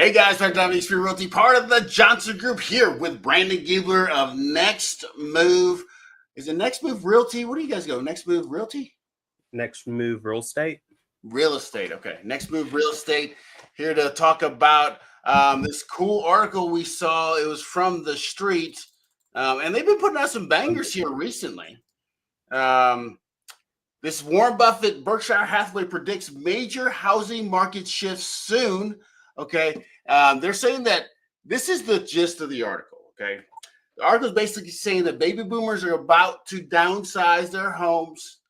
Hey guys, back to XP Realty, part of the Johnson Group here with Brandon Giebler of Next Move. Is it Next Move Realty? What do you guys go? Next Move Realty? Next Move Real Estate. Real estate. Okay. Next Move Real Estate. Here to talk about this cool article we saw. It was from the street. And they've been putting out some bangers here recently. This Warren Buffett, Berkshire Hathaway predicts major housing market shifts soon. Okay. They're saying that this is the gist of the article. Okay. The article is basically saying that baby boomers are about to downsize their homes,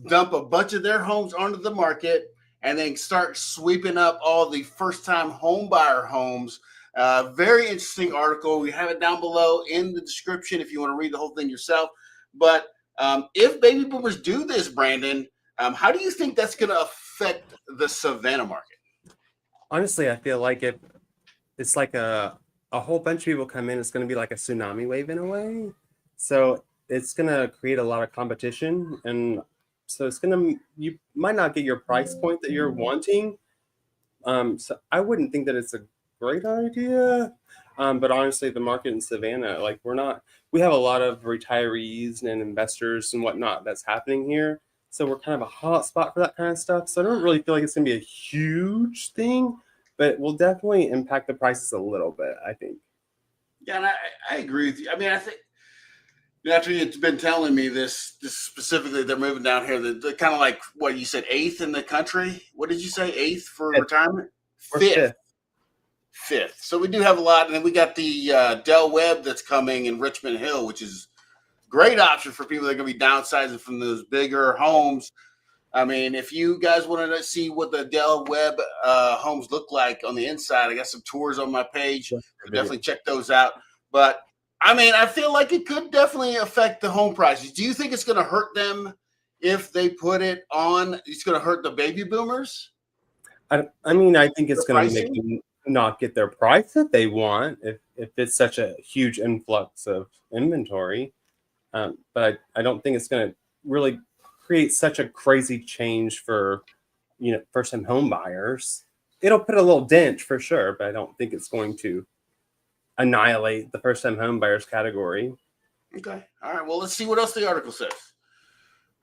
dump a bunch of their homes onto the market, and then start sweeping up all the first-time home buyer homes. Very interesting article. We have it down below in the description if you want to read the whole thing yourself. But if baby boomers do this, Brandon, how do you think that's going to affect the Savannah market? Honestly, I feel like it's like a whole bunch of people come in. It's going to be like a tsunami wave in a way. So it's going to create a lot of competition. And so you might not get your price point that you're wanting. So I wouldn't think that it's a great idea. But honestly, the market in Savannah, we have a lot of retirees and investors and whatnot that's happening here. So we're kind of a hot spot for that kind of stuff. So I don't really feel like it's going to be a huge thing, but it will definitely impact the prices a little bit, I think. Yeah, and I agree with you. I mean, I think after you've been telling me this specifically, they're moving down here. They're kind of like what you said, 8th in the country. What did you say? 8th for retirement? Fifth. So we do have a lot, and then we got the Del Webb that's coming in Richmond Hill, which is a great option for people that are going to be downsizing from those bigger homes. I mean, if you guys want to see what the Del Webb homes look like on the inside, I got some tours on my page. So definitely check those out. But I mean, I feel like it could definitely affect the home prices. Do you think it's going to hurt them if they put it on? It's going to hurt the baby boomers? I think it's going to make them not get their price that they want if it's such a huge influx of inventory. But I don't think it's going to really create such a crazy change for, first-time home buyers. It'll put a little dent for sure, but I don't think it's going to annihilate the first-time home buyers category. Okay. All right. Well, let's see what else the article says.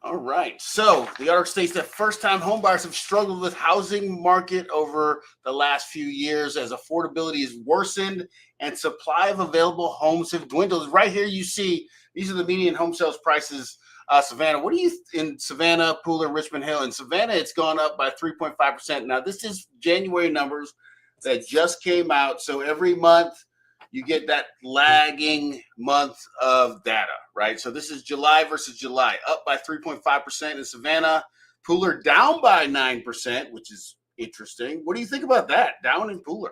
All right. So the article states that first-time home buyers have struggled with housing market over the last few years as affordability has worsened and supply of available homes have dwindled. Right here, you see these are the median home sales prices. Savannah, what do you in Savannah, Pooler, Richmond Hill? In Savannah, it's gone up by 3.5%. Now, this is January numbers that just came out. So every month you get that lagging month of data, right? So this is July versus July, up by 3.5% in Savannah. Pooler down by 9%, which is interesting. What do you think about that? Down in Pooler?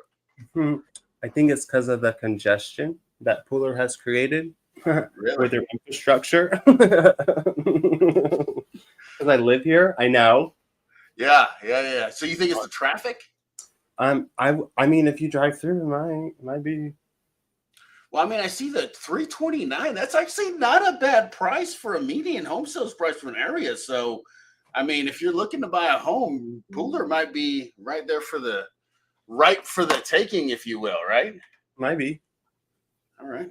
I think it's because of the congestion that Pooler has created. Really? With their infrastructure. Because I live here, I know. Yeah. So you think it's the traffic? I mean, if you drive through, it might be. Well, I mean, I see the $329. That's actually not a bad price for a median home sales price for an area. So, I mean, if you're looking to buy a home, Pooler might be right there for the taking, if you will, right? Might be. All right.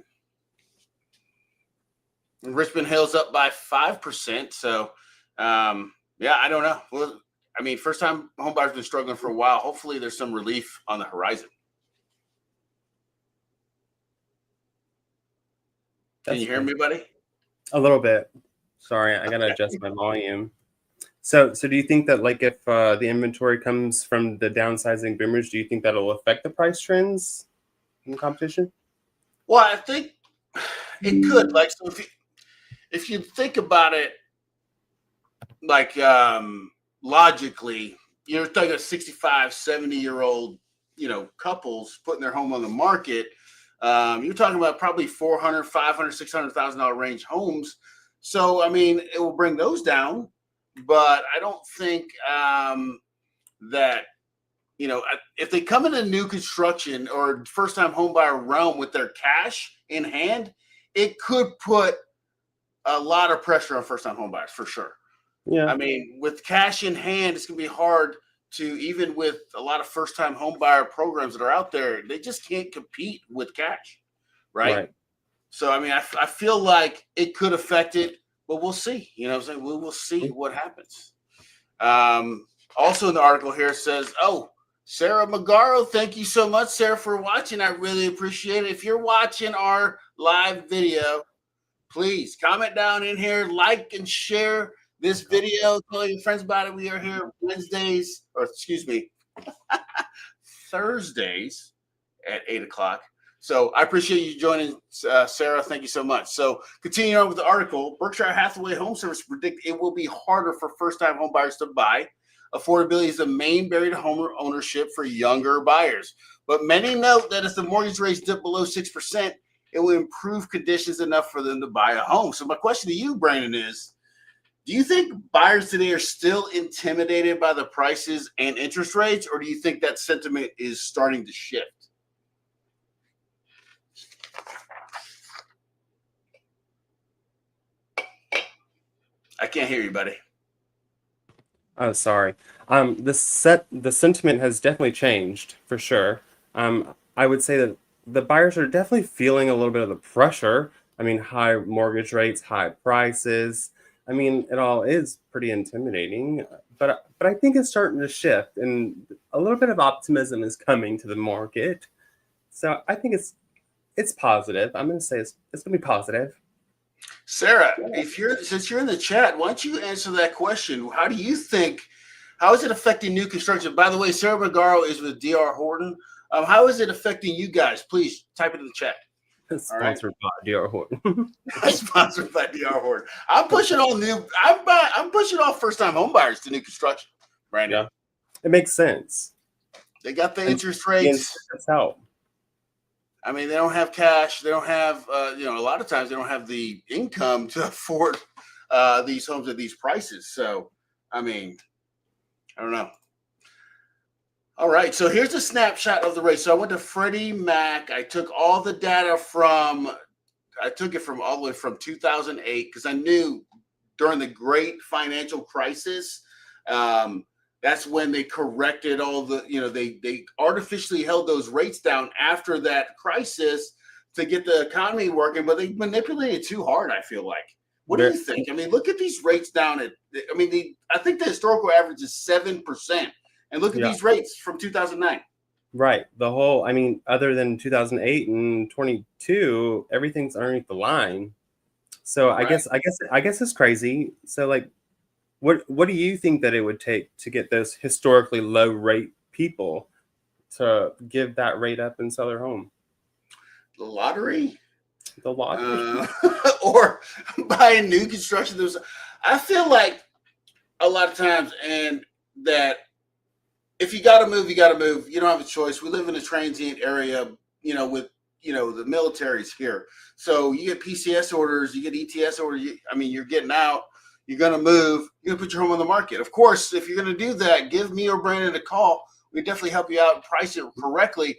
Richmond Hill's up by 5%. So, I don't know. Well, I mean, first-time home buyers have been struggling for a while. Hopefully, there's some relief on the horizon. Can you hear me, buddy? A little bit. Sorry, I gotta adjust my volume. So do you think that if the inventory comes from the downsizing boomers, do you think that'll affect the price trends in the competition? Well, I think it could. So if you think about it, logically, you're talking about 65, 70-year-old, couples putting their home on the market. You're talking about probably $400,000, $500,000, $600,000 range homes. So, I mean, it will bring those down, but I don't think that, if they come into new construction or first-time home buyer realm with their cash in hand, it could put a lot of pressure on first-time home buyers for sure. Yeah. I mean, with cash in hand, it's going to be hard to, even with a lot of first-time home buyer programs that are out there, they just can't compete with cash, right? Right. So, I mean, I feel like it could affect it, but we'll see. You know what I'm saying? We will see what happens. Also in the article here it says, oh, Sarah Magaro, thank you so much, Sarah, for watching. I really appreciate it. If you're watching our live video, please comment down in here, like and share this video. Tell your friends about it. We are here Thursdays at 8 o'clock. So I appreciate you joining, Sarah. Thank you so much. So continuing on with the article, Berkshire Hathaway Home Service predict it will be harder for first-time home buyers to buy. Affordability is the main barrier to home ownership for younger buyers. But many note that as the mortgage rates dip below 6%, it will improve conditions enough for them to buy a home. So my question to you, Brandon, is, do you think buyers today are still intimidated by the prices and interest rates, or do you think that sentiment is starting to shift? I can't hear you, buddy. Oh, sorry. The sentiment has definitely changed for sure. I would say that the buyers are definitely feeling a little bit of the pressure. I mean, high mortgage rates, high prices. I mean, it all is pretty intimidating. But I think it's starting to shift, and a little bit of optimism is coming to the market. So I think it's positive. I'm going to say it's going to be positive. Sarah, since you're in the chat, why don't you answer that question? How is it affecting new construction? By the way, Sarah Magaro is with DR Horton. How is it affecting you guys? Please type it in the chat. Sponsored by DR Horton. Sponsored by DR Horton. I'm pushing all first-time home buyers to new construction, Brandon. Yeah. It makes sense. They got the interest rates. Help. I mean, they don't have cash. They don't have, a lot of times they don't have the income to afford these homes at these prices. So, I mean, I don't know. All right. So here's a snapshot of the race. So I went to Freddie Mac. I took all the data all the way from 2008 because I knew during the great financial crisis, that's when they corrected all the, they artificially held those rates down after that crisis to get the economy working, but they manipulated too hard, I feel like. What do you think? I mean, look at these rates down I think the historical average is 7%. And look at these rates from 2009. Right. Other than 2008 and 22, everything's underneath the line. So right. I guess it's crazy. So like, what do you think that it would take to get those historically low rate people to give that rate up and sell their home? The lottery? Or buying new construction. I feel like a lot of times, and that if you got to move, you got to move. You don't have a choice. We live in a transient area, with, the military's here. So you get PCS orders, you get ETS orders. You're getting out. You're going to move. You're going to put your home on the market. Of course, if you're going to do that, give me or Brandon a call. We definitely help you out and price it correctly.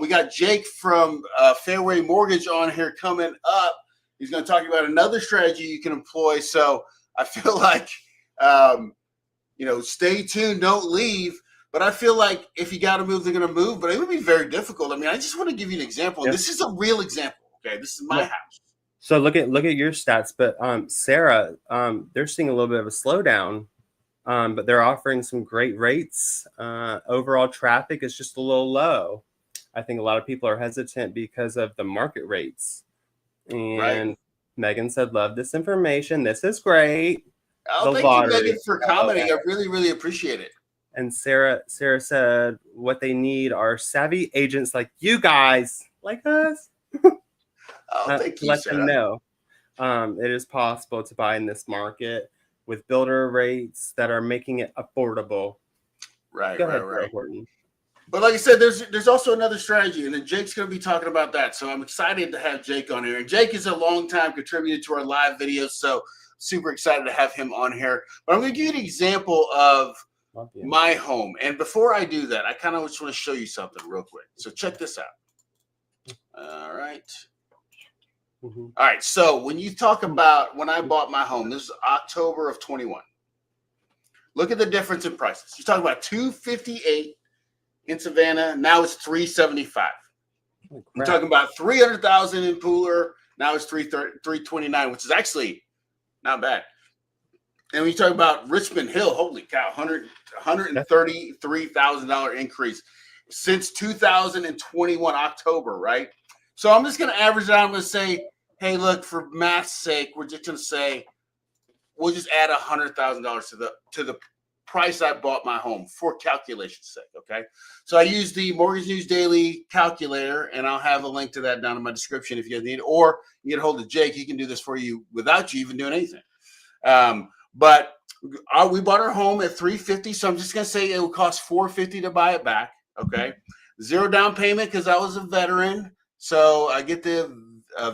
We got Jake from Fairway Mortgage on here coming up. He's going to talk about another strategy you can employ. So I feel like, stay tuned, don't leave. But I feel like if you got to move, they're going to move. But it would be very difficult. I just want to give you an example. Yep. This is a real example. Okay, this is my house. So look at your stats. But Sarah, they're seeing a little bit of a slowdown. But they're offering some great rates. Overall traffic is just a little low. I think a lot of people are hesitant because of the market rates. And right. Megan said, love this information. This is great. Oh, thank you, Megan, for commenting. I really, really appreciate it. And Sarah said what they need are savvy agents like you guys, like us. Thank you, let Sarah. them know it is possible to buy in this market with builder rates that are making it affordable. Right, Go ahead, right. Horton. But like I said, there's also another strategy, and then Jake's going to be talking about that. So I'm excited to have Jake on here. And Jake is a longtime contributor to our live videos, so super excited to have him on here. But I'm going to give you an example of my home. And before I do that, I kind of just want to show you something real quick. So check this out. All right. Mm-hmm. All right. So when you talk about when I bought my home, this is October of 21. Look at the difference in prices. You're talking about $258 in Savannah. Now it's $375. You're talking about $300,000 in Pooler. Now it's $329, which is actually not bad. And when you talk about Richmond Hill, holy cow, $133,000 increase since 2021 October, right? So I'm just going to average it out. I'm going to say, hey, look, for math's sake, we're just going to say we'll just add $100,000 to the price I bought my home for calculation's sake. Okay, so I use the Mortgage News Daily calculator, and I'll have a link to that down in my description if you guys need it, or you get a hold of Jake. He can do this for you without you even doing anything. But we bought our home at $350, so I'm just gonna say it would cost $450 to buy it back. Okay, 0 down payment because I was a veteran, so I get the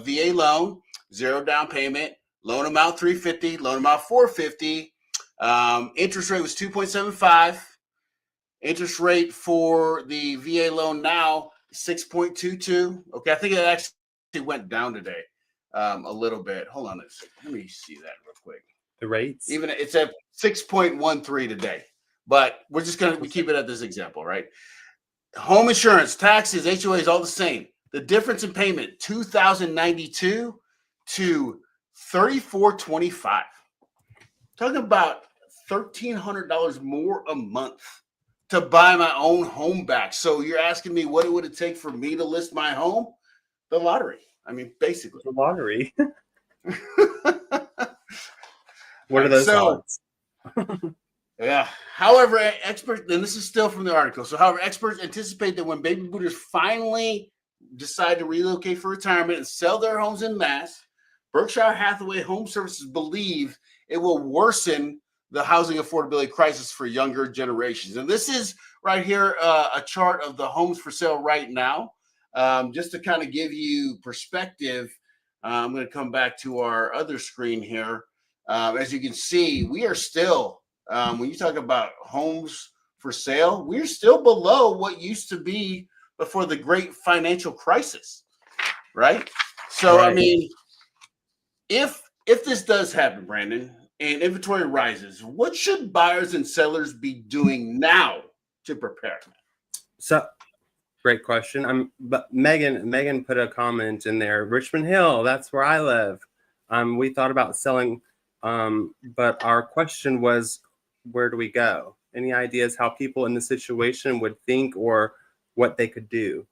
VA loan, 0 down payment, loan amount $350, loan amount $450. Interest rate was 2.75. Interest rate for the VA loan now 6.22. Okay, I think it actually went down today a little bit. Hold on a second. Let me see that real quick. The rates? Even it's at 6.13 today. But we're just going to keep it at this example, right? Home insurance, taxes, HOAs, all the same. The difference in payment, $2,092 to $3,425. Talking about $1,300 more a month to buy my own home back. So you're asking me what would it take for me to list my home? The lottery. I mean, basically. The lottery. What are those odds? Yeah. However, experts, and this is still from the article. So, however, experts anticipate that when baby boomers finally decide to relocate for retirement and sell their homes en masse, Berkshire Hathaway Home Services believe it will worsen the housing affordability crisis for younger generations. And this is right here a chart of the homes for sale right now. Just to kind of give you perspective, I'm going to come back to our other screen here. As you can see, we are still, when you talk about homes for sale, we're still below what used to be before the great financial crisis, right? So, right. I mean, if this does happen, Brandon, and inventory rises, what should buyers and sellers be doing now to prepare? So, great question. But Megan put a comment in there. Richmond Hill, that's where I live. We thought about selling, but our question was, where do we go? Any ideas how people in the situation would think or what they could do?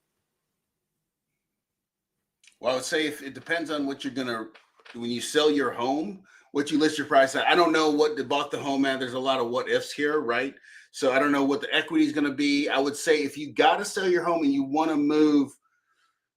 Well, I would say if it depends on what you're gonna, when you sell your home, what you list your price at. I don't know what they bought the home at. There's a lot of what ifs here, right? So I don't know what the equity is going to be. I would say if you got to sell your home and you want to move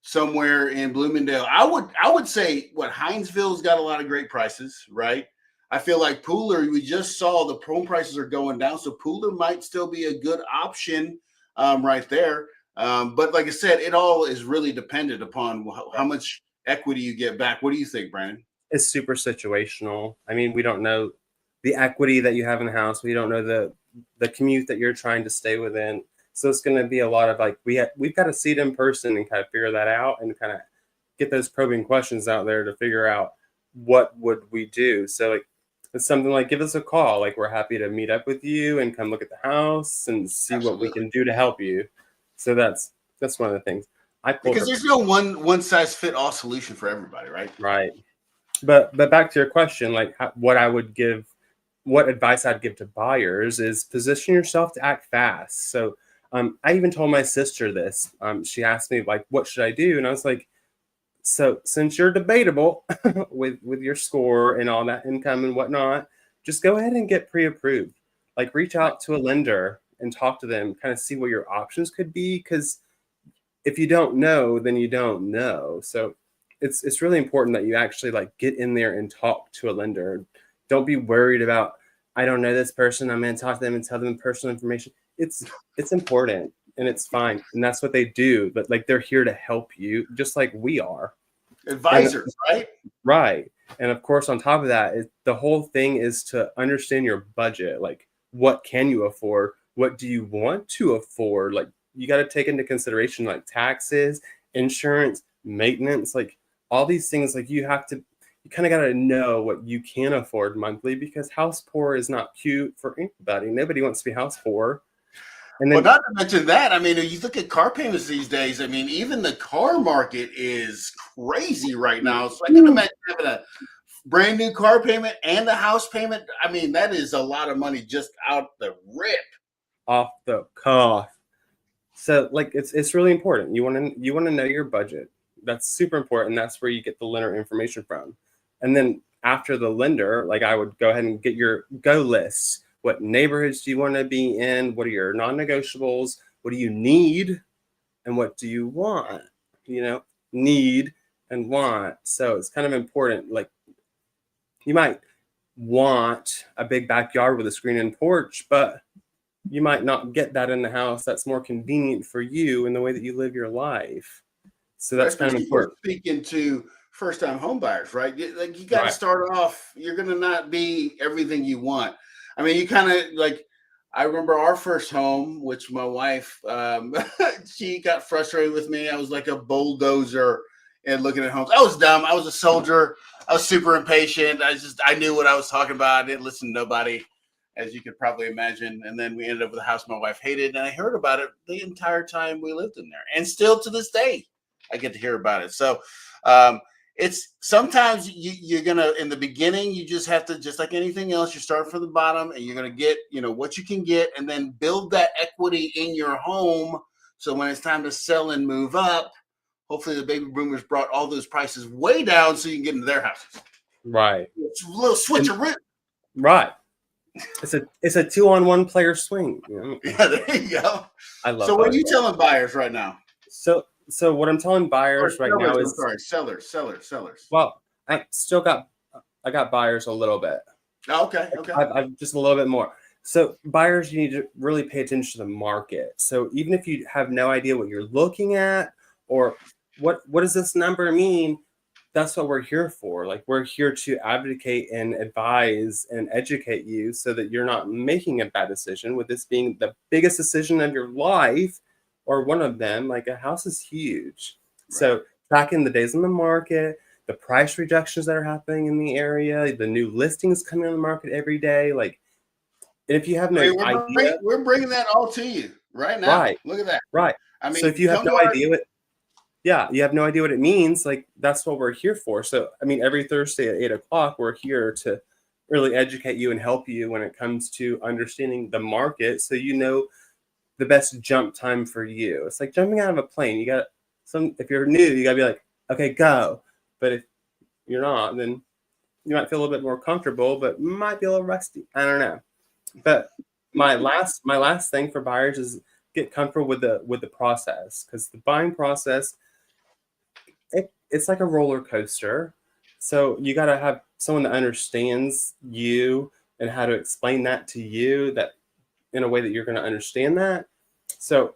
somewhere in Bloomingdale, I would say what Hinesville's got a lot of great prices, right? I feel like Pooler, we just saw the home prices are going down, so Pooler might still be a good option right there. But like I said, it all is really dependent upon how much equity you get back. What do you think, Brandon? It's super situational. I mean, we don't know the equity that you have in the house. We don't know the commute that you're trying to stay within. So it's going to be a lot of like, we've got to see it in person and kind of figure that out and kind of get those probing questions out there to figure out what would we do. So like, it's something like, give us a call. Like, we're happy to meet up with you and come look at the house and see Absolutely. What we can do to help you. So that's one of the things. Because there's no one size fit all solution for everybody, right? Right. But back to your question, like what advice I'd give to buyers is position yourself to act fast. So I even told my sister this. She asked me like, what should I do? And I was like, so since you're debatable with your score and all that income and whatnot, just go ahead and get pre-approved. Like reach out to a lender and talk to them, kind of see what your options could be. Because if you don't know, then you don't know. So it's really important that you actually like get in there and talk to a lender. Don't be worried about, I don't know this person, I'm going to talk to them and tell them personal information. It's important and it's fine. And that's what they do. But like, they're here to help you just like we are. Advisors, right? Right. And of course, on top of that, the whole thing is to understand your budget. Like, what can you afford? What do you want to afford? Like, you got to take into consideration like taxes, insurance, maintenance, like all these things. Like you kind of got to know what you can afford monthly, because house poor is not cute for anybody. Nobody wants to be house poor. And then, well, not to mention that, I mean, you look at car payments these days. I mean, even the car market is crazy right now. So I can imagine having a brand new car payment and a house payment. I mean, that is a lot of money just out the rip. off the cuff. So like it's really important. You want to know your budget. That's super important. That's where you get the lender information from. And then after the lender, like I would go ahead and get your go list. What neighborhoods do you want to be in? What are your non-negotiables? What do you need? And what do you want? Need and want. So it's kind of important. Like you might want a big backyard with a screen and porch, but you might not get that in the house that's more convenient for you in the way that you live your life. So that's kind of important. Speaking to first-time home buyers, right? Like you got to start off. You're going to not be everything you want. I mean, you kind of like. I remember our first home, which my wife, she got frustrated with me. I was like a bulldozer and looking at homes. I was dumb. I was a soldier. I was super impatient. I knew what I was talking about. I didn't listen to nobody, as you could probably imagine. And then we ended up with a house my wife hated, and I heard about it the entire time we lived in there. And still to this day, I get to hear about it. So it's sometimes you're going to, in the beginning, you just have to, just like anything else, you start from the bottom and you're going to get, what you can get, and then build that equity in your home. So when it's time to sell and move up, hopefully the baby boomers brought all those prices way down so you can get into their houses. Right. It's a little switcheroo. Right. It's a 2-on-1 player swing. Yeah, there you go. I love. So what are you telling buyers right now? So what I'm telling buyers right now is sellers. Well, I got buyers a little bit. Oh, okay. I've just a little bit more. So buyers, you need to really pay attention to the market. So even if you have no idea what you're looking at or what does this number mean, that's what we're here for. Like we're here to advocate and advise and educate you so that you're not making a bad decision, with this being the biggest decision of your life or one of them. Like a house is huge. Right. So tracking the days on the market, the price reductions that are happening in the area, the new listings coming on the market every day. Like, and if you have no idea, we're bringing that all to you right now. Right. Look at that. Right. I mean, so if you have no idea you have no idea what it means, like that's what we're here for. So, I mean, every Thursday at 8:00, we're here to really educate you and help you when it comes to understanding the market. So, the best jump time for you. It's like jumping out of a plane. If you're new, you gotta be like, okay, go. But if you're not, then you might feel a little bit more comfortable, but might be a little rusty. I don't know. But my last thing for buyers is get comfortable with the process, because the buying process, it's like a roller coaster. So you got to have someone that understands you and how to explain that to you, that in a way that you're going to understand that. So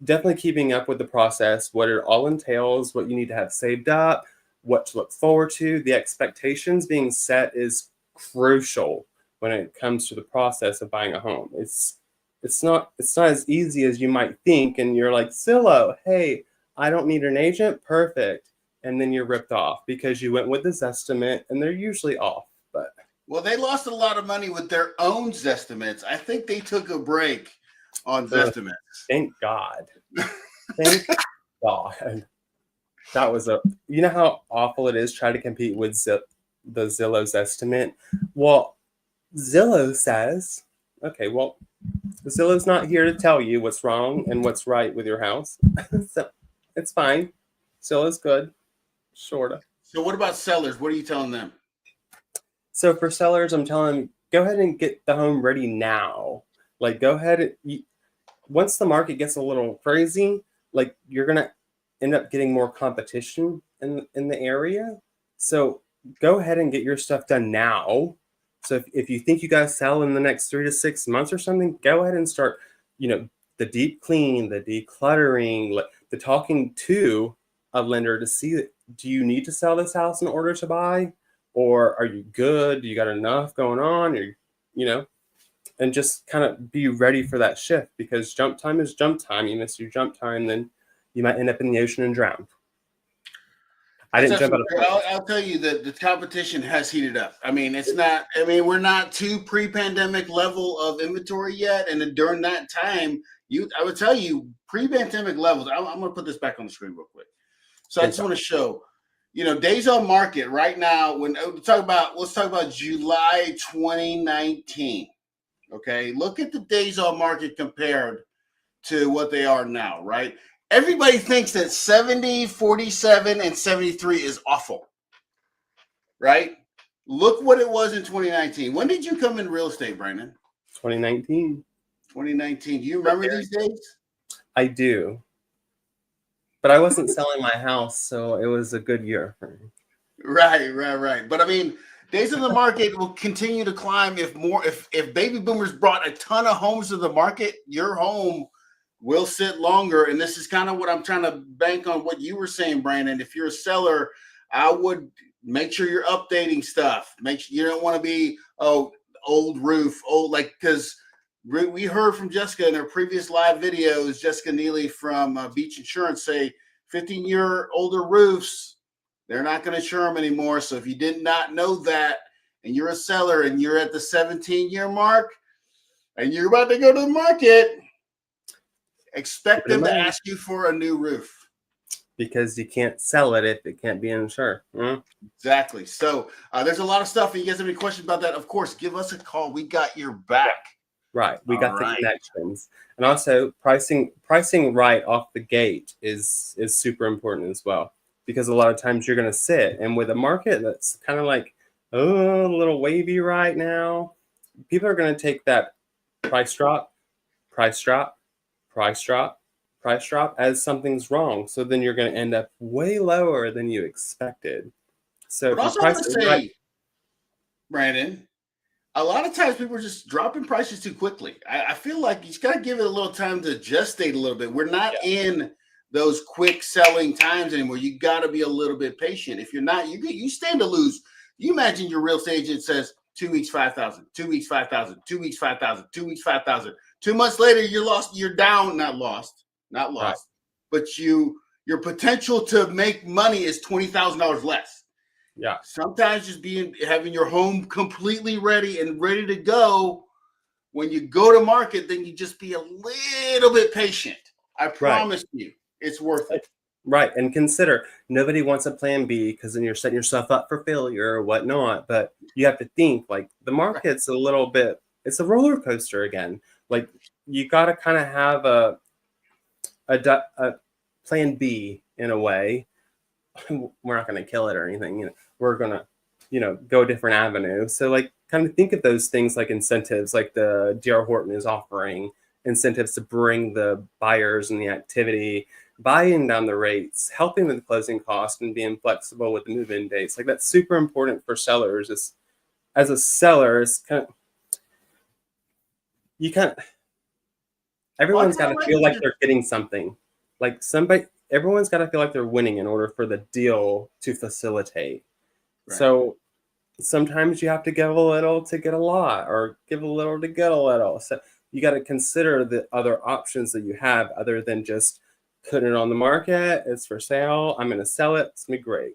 definitely keeping up with the process, what it all entails, what you need to have saved up, what to look forward to. The expectations being set is crucial when it comes to the process of buying a home. It's not as easy as you might think, and you're like, Zillow, hey, I don't need an agent, perfect. And then you're ripped off because you went with this estimate, and they're usually off. But well, they lost a lot of money with their own Zestimates. I think they took a break on Zestimates. Thank God. Thank God. That was you know how awful it is trying to compete with the Zillow's estimate? Well, Zillow says, okay, well, Zillow's not here to tell you what's wrong and what's right with your house. So it's fine. Zillow's good. Sort of. So what about sellers? What are you telling them? So for sellers, I'm telling them, go ahead and get the home ready now. Like, go ahead. Once the market gets a little crazy, like you're going to end up getting more competition in the area. So go ahead and get your stuff done now. So if you think you got to sell in the next 3 to 6 months or something, go ahead and start, the deep clean, the decluttering, the talking to a lender to see that, do you need to sell this house in order to buy? Or are you good? Do you got enough going on? Or, and just kind of be ready for that shift, because jump time is jump time. You miss your jump time, then you might end up in the ocean and drown. I didn't jump out of I'll tell you that the competition has heated up. I mean, it's not. I mean, we're not to pre-pandemic level of inventory yet, and then during that time, I would tell you pre-pandemic levels. I'm going to put this back on the screen real quick. So I just want to show, days on market right now. Let's talk about July 2019. Okay, look at the days on market compared to what they are now, right? Everybody thinks that 70, 47, and 73 is awful, right? Look what it was in 2019. When did you come in real estate, Brandon? 2019. 2019. Do you remember these days? I do. But I wasn't selling my house, so it was a good year for me. Right. But I mean, days on the market will continue to climb if baby boomers brought a ton of homes to the market, your home will sit longer. And this is kind of what I'm trying to bank on what you were saying, Brandon. If you're a seller, I would make sure you're updating stuff. Make sure you don't want to be, old roof, because we heard from Jessica in her previous live videos, Jessica Neely from Beach Insurance say 15-year older roofs, they're not going to insure them anymore. So if you did not know that and you're a seller and you're at the 17-year mark and you're about to go to the market, expect them to ask you for a new roof. Because you can't sell it if it can't be insured. Mm-hmm. Exactly. So there's a lot of stuff. And you guys have any questions about that? Of course, give us a call. We got your back. Right. We got the connections. And also pricing right off the gate is super important as well. Because a lot of times you're going to sit. And with a market that's kind of like, a little wavy right now, people are going to take that price drop as something's wrong. So then you're going to end up way lower than you expected. So but also I want to say, Brandon, a lot of times people are just dropping prices too quickly. I feel like you just got to give it a little time to gestate a little bit. We're not in those quick selling times anymore. You got to be a little bit patient. If you're not, you stand to lose. You imagine your real estate agent says 2 weeks, 5,000, 2 weeks, 5,000, 2 weeks, 5,000, 2 weeks, 5,000. 2 months later, you're lost. You're down, not lost, right. But your potential to make money is $20,000 less. Yeah. Sometimes just having your home completely ready and ready to go. When you go to market, then you just be a little bit patient. I promise you, it's worth it. Right. And consider, nobody wants a plan B because then you're setting yourself up for failure or whatnot. But you have to think like the market's a little bit, it's a roller coaster again. Like you got to kind of have a plan B in a way. We're not going to kill it or anything. We're going to, go a different avenue. So like kind of think of those things like incentives, like the D.R. Horton is offering incentives to bring the buyers and the activity, buying down the rates, helping with the closing cost, and being flexible with the move-in dates. Like that's super important for sellers. As a seller, it's everyone's got to feel like they're getting something. Like everyone's got to feel like they're winning in order for the deal to facilitate. Right. So sometimes you have to give a little to get a lot, or give a little to get a little. So you got to consider the other options that you have other than just putting it on the market. It's for sale. I'm going to sell it. It's going to be great.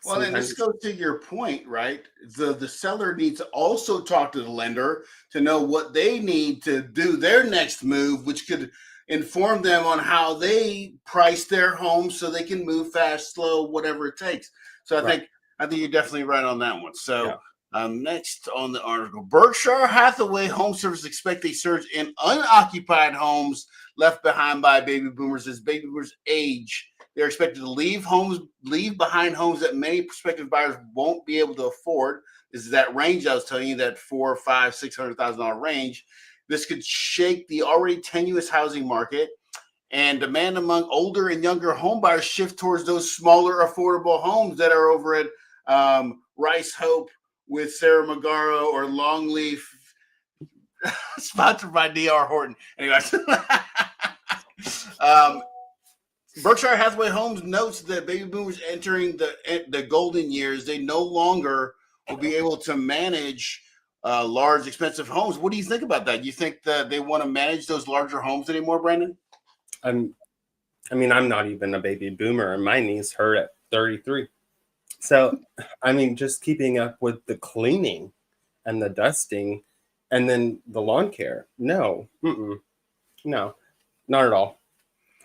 Well, then let's go to your point, right? The seller needs to also talk to the lender to know what they need to do their next move, which could inform them on how they price their home so they can move fast, slow, whatever it takes. So I think you're definitely right on that one. So next on the article, Berkshire Hathaway home service expect a surge in unoccupied homes left behind by baby boomers as baby boomers age. They're expected to leave behind homes that many prospective buyers won't be able to afford. This is that range I was telling you, that $400,000, $500,000, $600,000 range. This could shake the already tenuous housing market, and demand among older and younger home buyers shift towards those smaller, affordable homes that are over at Rice Hope with Sarah Magaro or Longleaf, sponsored by D.R. Horton. Anyways. Berkshire Hathaway Homes notes that baby boomers entering the golden years, they no longer will be able to manage large, expensive homes. What do you think about that? You think that they want to manage those larger homes anymore, Brandon? I'm not even a baby boomer, and my knees hurt at 33. So, I mean, just keeping up with the cleaning and the dusting and then the lawn care. No, no, not at all.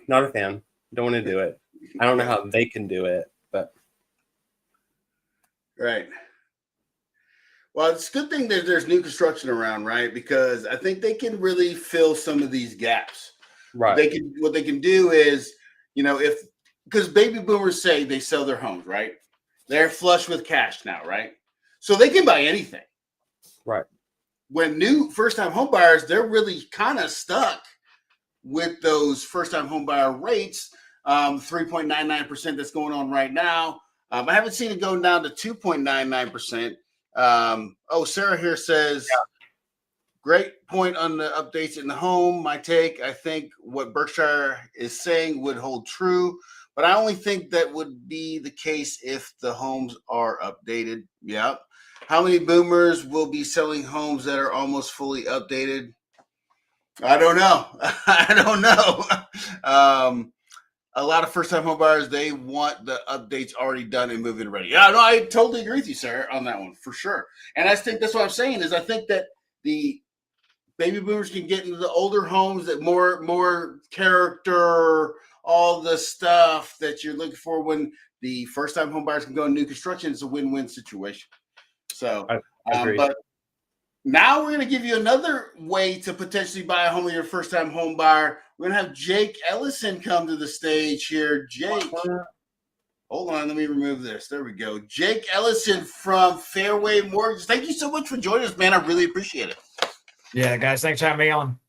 Not a fan. Don't want to do it. I don't know how they can do it, but. Right. Well, it's a good thing that there's new construction around, right? Because I think they can really fill some of these gaps. Right. What they can do is, because baby boomers say they sell their homes, right? They're flush with cash now, right? So they can buy anything. Right. When new first-time home buyers, they're really kind of stuck with those first-time home buyer rates, 3.99% that's going on right now. I haven't seen it go down to 2.99%. Sarah here says, great point on the updates in the home. My take, I think what Berkshire is saying would hold true, but I only think that would be the case if the homes are updated. Yeah. How many boomers will be selling homes that are almost fully updated? I don't know. I don't know. A lot of first-time home buyers, they want the updates already done and move-in ready. Yeah, no, I totally agree with you, Sarah, on that one, for sure. And I think that's what I'm saying is I think that the baby boomers can get into the older homes that more character, all the stuff that you're looking for when the first-time home buyers can go in new construction. It's a win-win situation. So, I agree. but now we're going to give you another way to potentially buy a home with your first-time home buyer. We're going to have Jake Ellison come to the stage here. Jake, hold on. Let me remove this. There we go. Jake Ellison from Fairway Mortgage. Thank you so much for joining us, man. I really appreciate it. Yeah, guys. Thanks for having me on.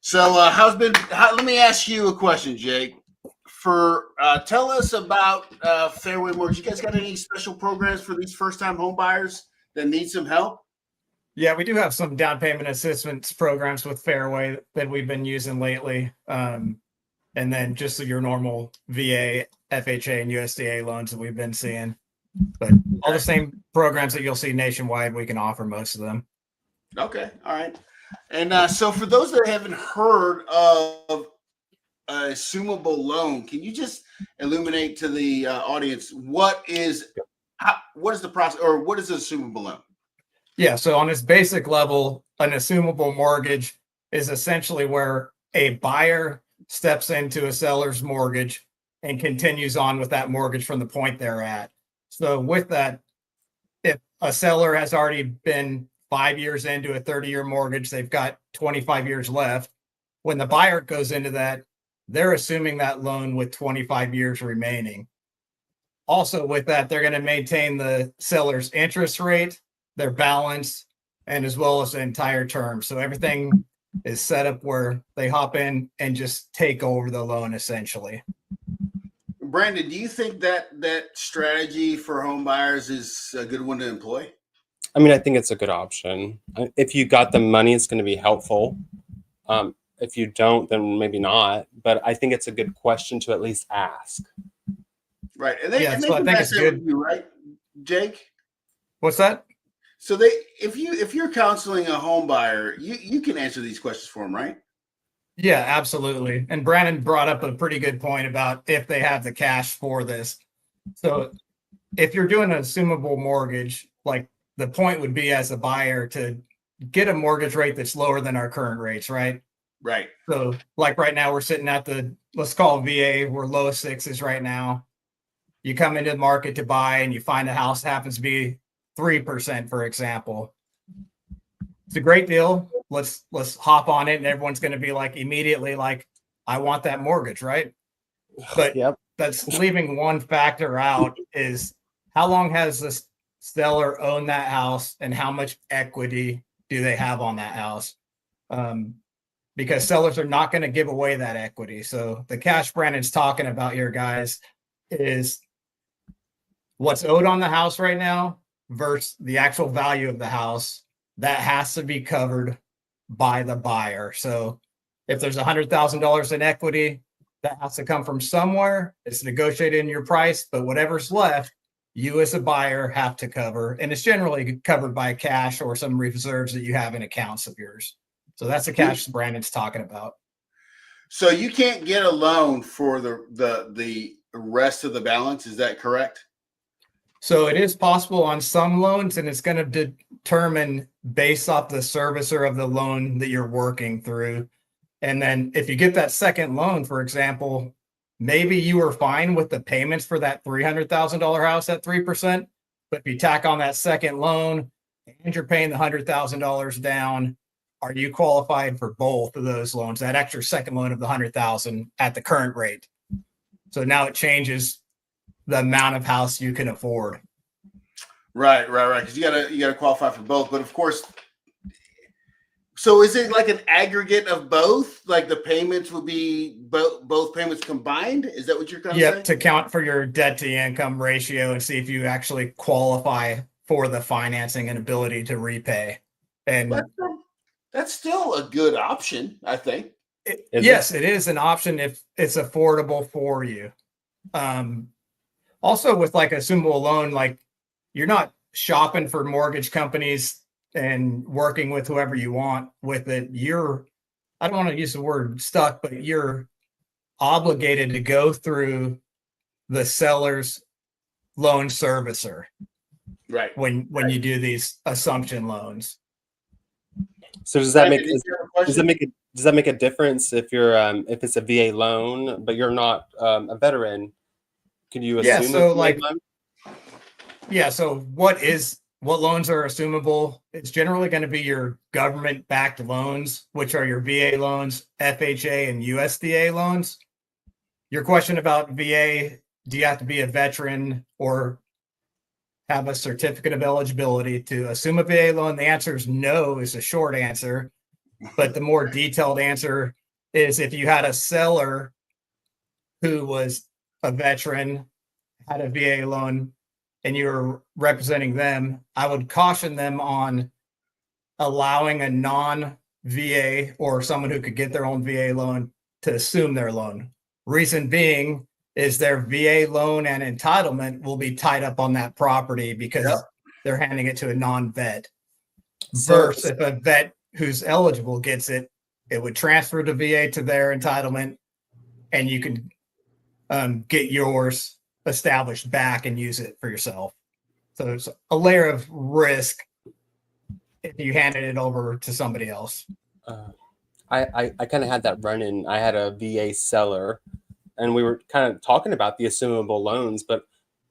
So let me ask you a question, Jake. Tell us about Fairway Mortgage. You guys got any special programs for these first-time home buyers that need some help? Yeah, we do have some down payment assistance programs with Fairway that we've been using lately. And then just your normal VA, FHA, and USDA loans that we've been seeing. But all the same programs that you'll see nationwide, we can offer most of them. Okay. All right. And so for those that haven't heard of a assumable loan, can you just illuminate to the audience what is the process, or what is an assumable loan? Yeah, so on its basic level, an assumable mortgage is essentially where a buyer steps into a seller's mortgage and continues on with that mortgage from the point they're at. So with that, if a seller has already been 5 years into a 30-year mortgage, they've got 25 years left. When the buyer goes into that, they're assuming that loan with 25 years remaining. Also with that, they're going to maintain the seller's interest rate, their balance, and as well as the entire term. So everything is set up where they hop in and just take over the loan essentially. Brandon, do you think that strategy for home buyers is a good one to employ? I mean, I think it's a good option. If you got the money, it's going to be helpful. If you don't, then maybe not. But I think it's a good question to at least ask. Right. And I think it's good. You, right, Jake? What's that? So if you're counseling a home buyer, you can answer these questions for them, right? Yeah, absolutely. And Brandon brought up a pretty good point about if they have the cash for this. So if you're doing an assumable mortgage, like the point would be as a buyer to get a mortgage rate that's lower than our current rates, right? Right. So like right now we're sitting at let's call it VA, we're low sixes right now. You come into the market to buy and you find a house happens to be 3%, for example. It's a great deal. Let's hop on it, and everyone's going to be like immediately like, I want that mortgage, right? But that's leaving one factor out is how long has this seller owned that house and how much equity do they have on that house? Because sellers are not going to give away that equity. So the cash Brandon's talking about here, guys, is what's owed on the house right now versus the actual value of the house. That has to be covered by the buyer. So if there's $100,000 in equity, that has to come from somewhere. It's negotiated in your price, but whatever's left, you as a buyer have to cover. And it's generally covered by cash or some reserves that you have in accounts of yours. So that's the cash Brandon's talking about. So you can't get a loan for the rest of the balance. Is that correct? So it is possible on some loans, and it's going to determine based off the servicer of the loan that you're working through. And then if you get that second loan, for example, maybe you were fine with the payments for that $300,000 house at 3%. But if you tack on that second loan and you're paying the $100,000 down, are you qualified for both of those loans, that extra second loan of the $100,000 at the current rate? So now it changes the amount of house you can afford. Right. Because you gotta qualify for both. But of course, so is it like an aggregate of both? Like the payments would be both payments combined? Is that what you're kind of saying? To count for your debt to income ratio and see if you actually qualify for the financing and ability to repay. And that's still a good option, I think. Yes, it is an option if it's affordable for you. Also with like assumable loan, like you're not shopping for mortgage companies and working with whoever you want with it. I don't want to use the word stuck, but you're obligated to go through the seller's loan servicer. Right. When you do these assumption loans. So does that make a difference if you're if it's a VA loan but you're not a veteran? Can you assume? So what loans are assumable? It's generally going to be your government-backed loans, which are your VA loans, FHA, and USDA loans. Your question about VA, do you have to be a veteran or have a certificate of eligibility to assume a VA loan? The answer is no, is a short answer. But the more detailed answer is if you had a seller who was a veteran, had a VA loan, and you're representing them, I would caution them on allowing a non-VA or someone who could get their own VA loan to assume their loan. Reason being is their VA loan and entitlement will be tied up on that property because they're handing it to a non-vet. Versus if a vet who's eligible gets it, it would transfer to VA to their entitlement, and you can get yours established back and use it for yourself. So there's a layer of risk if you handed it over to somebody else. I kind of had that run-in. I had a VA seller, and we were kind of talking about the assumable loans, but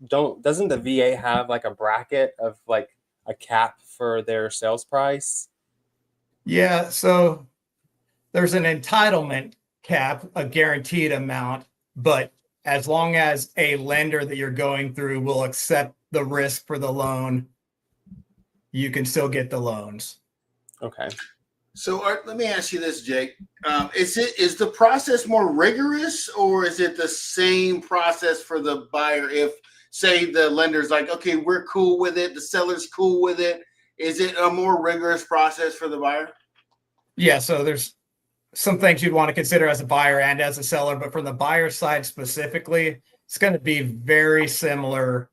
doesn't the VA have like a bracket of like a cap for their sales price? Yeah, so there's an entitlement cap, a guaranteed amount, but as long as a lender that you're going through will accept the risk for the loan, you can still get the loans. Okay. So let me ask you this, Jake. Is the process more rigorous, or is it the same process for the buyer? If, say, the lender's like, okay, we're cool with it, the seller's cool with it, is it a more rigorous process for the buyer? Yeah, so there's some things you'd want to consider as a buyer and as a seller, but from the buyer side specifically, it's going to be very similar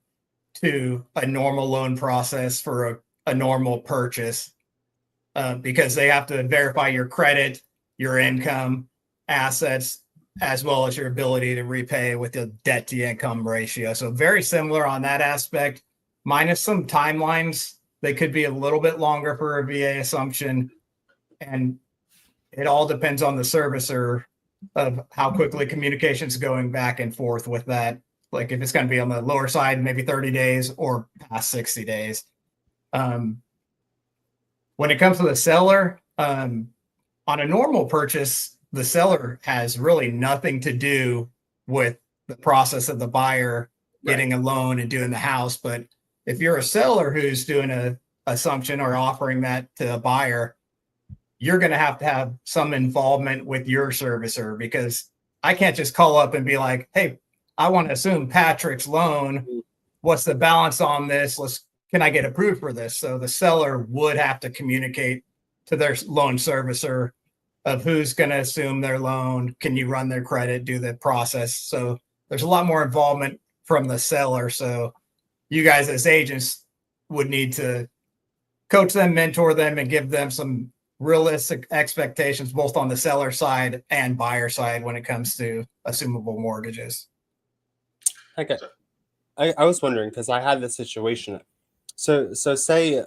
to a normal loan process for a normal purchase. Because they have to verify your credit, your income, assets, as well as your ability to repay with the debt to income ratio. So very similar on that aspect, minus some timelines. They could be a little bit longer for a VA assumption. And it all depends on the servicer of how quickly communication's going back and forth with that. Like if it's going to be on the lower side, maybe 30 days or past 60 days. When it comes to the seller, on a normal purchase, the seller has really nothing to do with the process of the buyer getting a loan and doing the house. But if you're a seller who's doing an assumption or offering that to a buyer, you're going to have some involvement with your servicer, because I can't just call up and be like, hey, I want to assume Patrick's loan. What's the balance on this? Can I get approved for this? So the seller would have to communicate to their loan servicer of who's going to assume their loan. Can you run their credit, do the process? So there's a lot more involvement from the seller. So you guys as agents would need to coach them, mentor them, and give them some realistic expectations, both on the seller side and buyer side when it comes to assumable mortgages. Okay. I was wondering because I had this situation. So say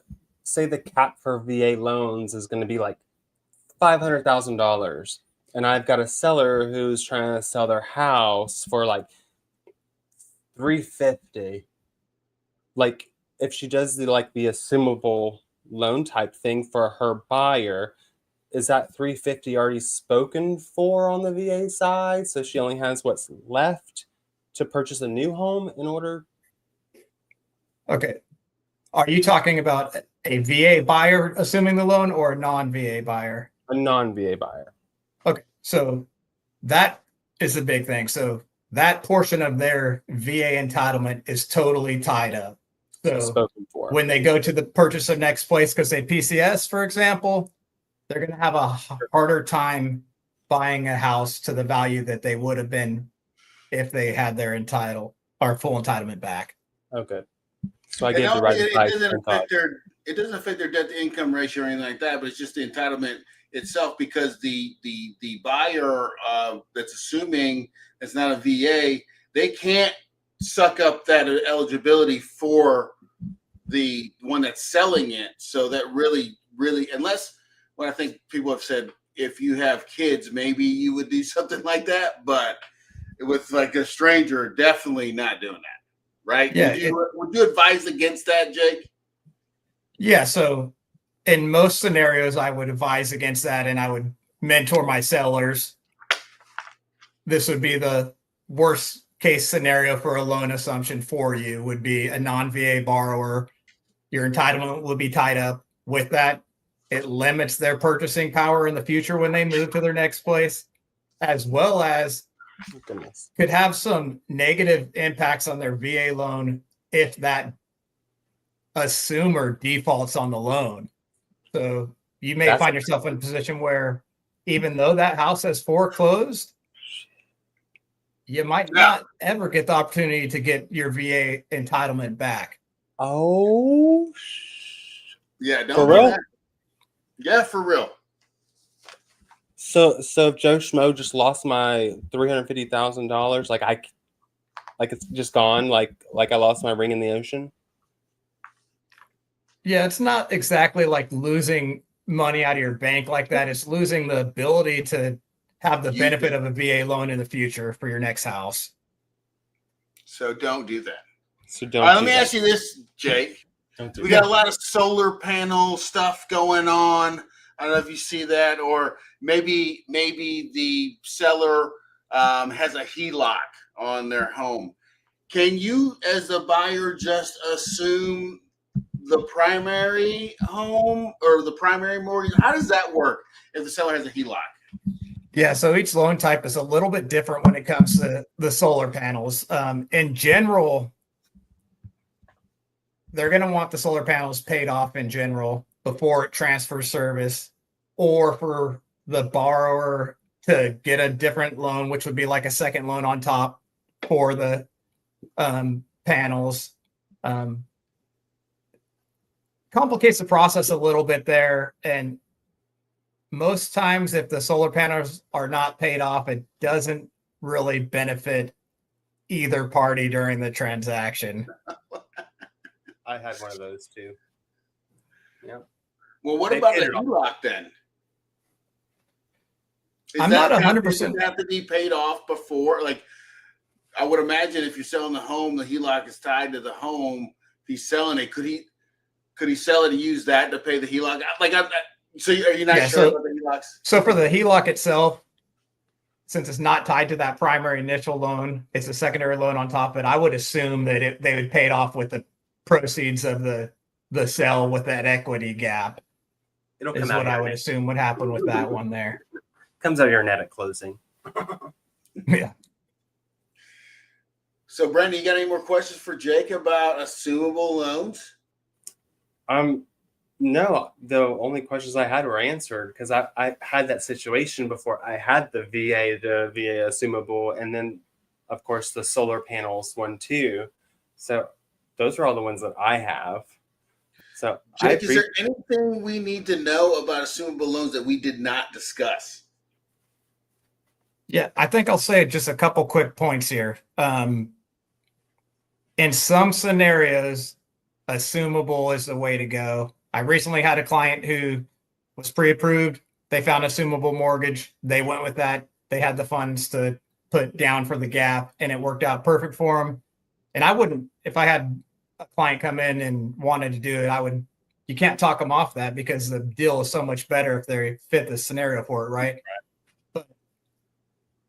the cap for VA loans is going to be like $500,000, and I've got a seller who's trying to sell their house for like 350. Like if she does the assumable loan type thing for her buyer, is that 350 already spoken for on the VA side? So she only has what's left to purchase a new home in order. Okay. Are you talking about a VA buyer assuming the loan or a non-VA buyer? A non-VA buyer. Okay. So that is the big thing. So that portion of their VA entitlement is totally tied up. So Spoken for. when they go to the purchase of next place because they PCS, for example, they're going to have a harder time buying a house to the value that they would have been if they had their full entitlement back. Okay. So I And gave the right it advice. doesn't affect their debt to income ratio or anything like that, but it's just the entitlement itself, because the buyer that's assuming it's not a VA, they can't suck up that eligibility for the one that's selling it. So that really, unless what I think people have said, if you have kids, maybe you would do something like that, but with like a stranger, definitely not doing that. Right? Yeah. Would you advise against that, Jake? Yeah. So in most scenarios, I would advise against that, and I would mentor my sellers. This would be the worst case scenario for a loan assumption for you, would be a non-VA borrower. Your entitlement will be tied up. With that, it limits their purchasing power in the future when they move to their next place, as well as could have some negative impacts on their VA loan if that assumer defaults on the loan. So you may find yourself in a position where even though that house has foreclosed, you might not ever get the opportunity to get your VA entitlement back. Oh, yeah, don't for do real? that. Yeah, for real. So if Joe Schmo just lost my $350,000, like it's just gone, like I lost my ring in the ocean. Yeah, it's not exactly like losing money out of your bank like that. It's losing the ability to have the benefit of a VA loan in the future for your next house. So don't do that. So don't. All right, let me ask you this, Jake. We got a lot of solar panel stuff going on. I don't know if you see that, or maybe the seller has a HELOC on their home. Can you, as a buyer, just assume the primary home or the primary mortgage? How does that work if the seller has a HELOC? Yeah, so each loan type is a little bit different when it comes to the solar panels. In general, they're going to want the solar panels paid off in general before it transfers service, or for the borrower to get a different loan, which would be like a second loan on top for the panels. Complicates the process a little bit there. And most times if the solar panels are not paid off, it doesn't really benefit either party during the transaction. I had one of those too. Yeah. Well, what about the HELOC then? I'm not 100%. Have to be paid off before. Like, I would imagine if you're selling the home, the HELOC is tied to the home. If he's selling it, could he sell it and use that to pay the HELOC? So are you not sure about the HELOCs? So for the HELOC itself, since it's not tied to that primary initial loan, it's a secondary loan on top of it. I would assume that they would pay it off with the proceeds of the sale with that equity gap. It'll is come what I would assume would happen with that one there. Comes out of your net at closing. Yeah. So, Brandon, you got any more questions for Jake about assumable loans? No, the only questions I had were answered because I had that situation before. I had the VA assumable, and then, of course, the solar panels one too. So those are all the ones that I have. So, Jake, is there anything we need to know about assumable loans that we did not discuss? Yeah, I think I'll say just a couple quick points here. in some scenarios, assumable is the way to go. I recently had a client who was pre-approved. They found assumable mortgage. They went with that. They had the funds to put down for the gap, and it worked out perfect for them. And I wouldn't, if I had a client come in and wanted to do it, you can't talk them off that because the deal is so much better if they fit the scenario for it, right? But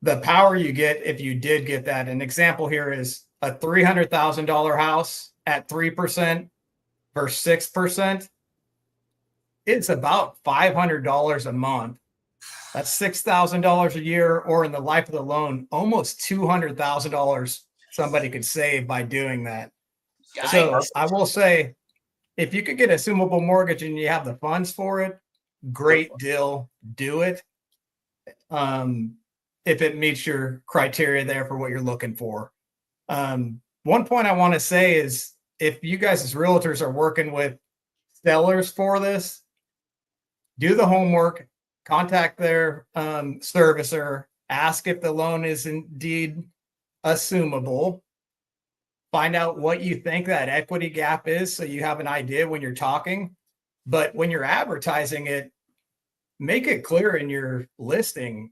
the power you get if you did get that, an example here is a $300,000 house at 3% versus 6%. It's about $500 a month. That's $6,000 a year, or in the life of the loan, almost $200,000 somebody could save by doing that. So I will say, if you could get a assumable mortgage and you have the funds for it, great deal. Do it. If it meets your criteria there for what you're looking for. One point I want to say is, if you guys as realtors are working with sellers for this, do the homework, contact their servicer, ask if the loan is indeed assumable, find out what you think that equity gap is so you have an idea when you're talking. But when you're advertising it, make it clear in your listing,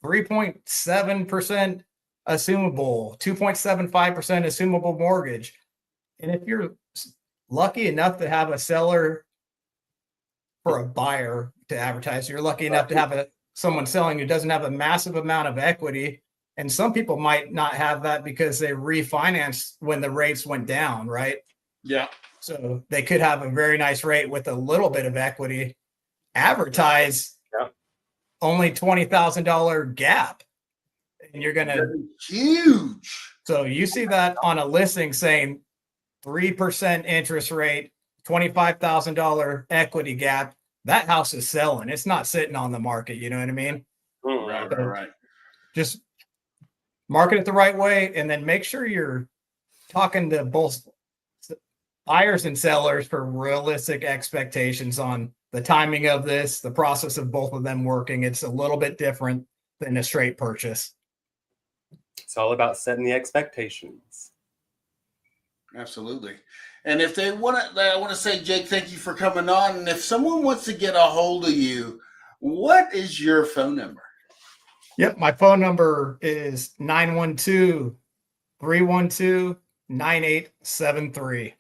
3.7% assumable, 2.75% assumable mortgage. And if you're lucky enough to have a seller for a buyer to advertise, you're lucky enough to have someone selling who doesn't have a massive amount of equity. And some people might not have that because they refinanced when the rates went down, right? Yeah. So they could have a very nice rate with a little bit of equity. Advertise only $20,000 gap. And you're going to huge. So you see that on a listing saying 3% interest rate, $25,000 equity gap. That house is selling. It's not sitting on the market. You know what I mean? Right. Just market it the right way, and then make sure you're talking to both buyers and sellers for realistic expectations on the timing of this, the process of both of them working. It's a little bit different than a straight purchase. It's all about setting the expectations. Absolutely. And if they want to, I want to say, Jake, thank you for coming on. And if someone wants to get a hold of you, what is your phone number? Yep. My phone number is 912-312-9873.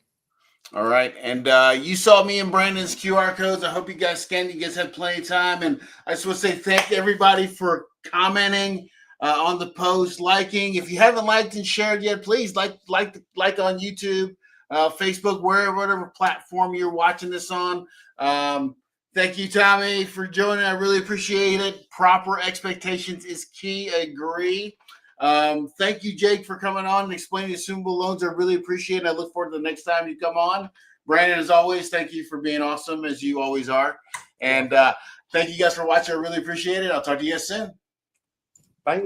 All right. And you saw me and Brandon's QR codes. I hope you guys scanned. You guys had plenty of time. And I just want to say thank everybody for commenting on the post, liking. If you haven't liked and shared yet, please like on YouTube, Facebook, whatever platform you're watching this on. Thank you, Tommy, for joining. I really appreciate it. Proper expectations is key. I agree. Thank you, Jake, for coming on and explaining assumable loans. I really appreciate it. I look forward to the next time you come on. Brandon, as always, thank you for being awesome, as you always are. And thank you guys for watching. I really appreciate it. I'll talk to you guys soon. Bye.